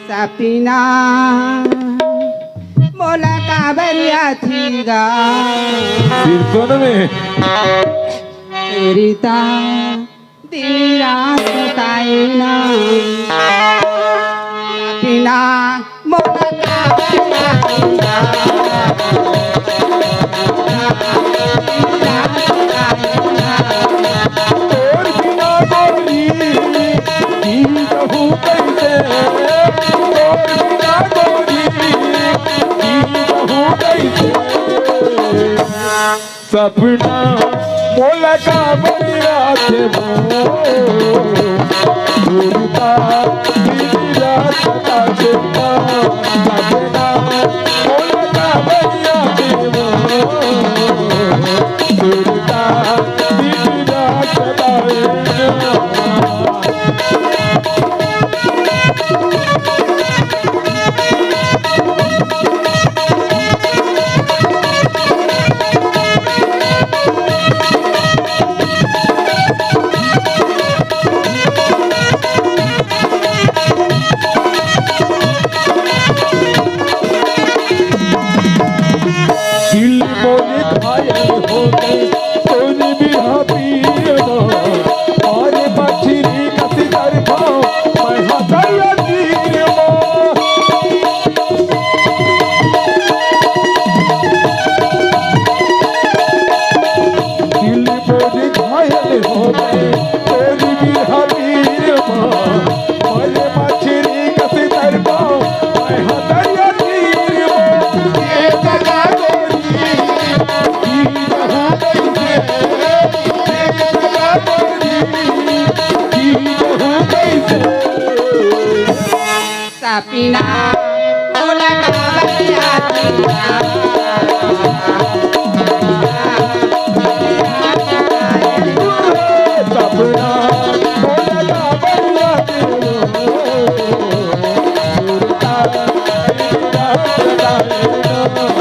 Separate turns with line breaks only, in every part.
सपना मोला काबरिया थी गा
सिरकोन में
रीता दिन रात ताईना सपना मोला काबरिया थी गा
सपना मोला का बनिया थे भूलता दीदा सता सपना मोला का बनिया थे भूलता दीदा सता
सपना मोला काबरिया थी गा
सपना मोला का बनिया थे भूलता दीदा सता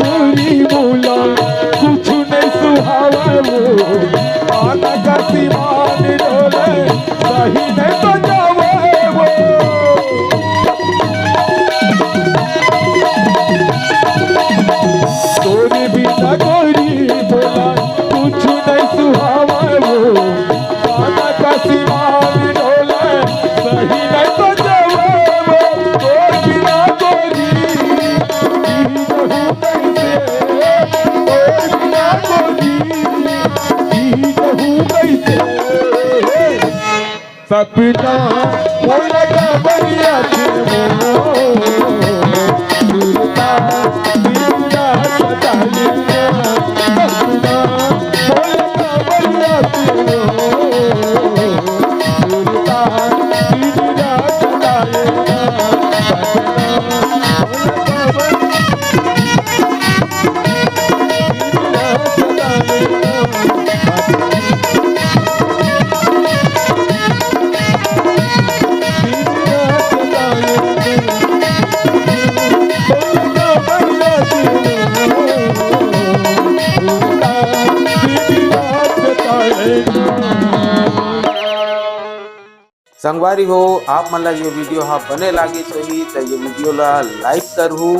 गोरी बोला कुछ नहीं सुहावा वो आना का सीमान डोले सही नहीं तो जावे वो गोरी बिना गोरी बोला कुछ नहीं सुहावा वो आना का सीमान डोले सही नहीं तो जावे वो गोरी बिना गोरी सपना मोला का बनिया थे भूलता दीदा सता सपना मोला का बनिया थे भूलता दीदा सता
संगवारी हो आप मन ला ये वीडियो हाँ बने लागे सही तो ये वीडियो ला लाइक करहू,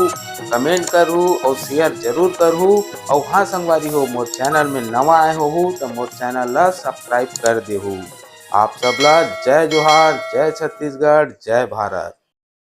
कमेंट करहू और शेयर जरूर करहू। और हाँ संगवारी हो मोर चैनल में नवा आए हो तो मोर चैनल ला सब्सक्राइब कर देहू। आप सबला जय जोहार, जय छत्तीसगढ़, जय भारत।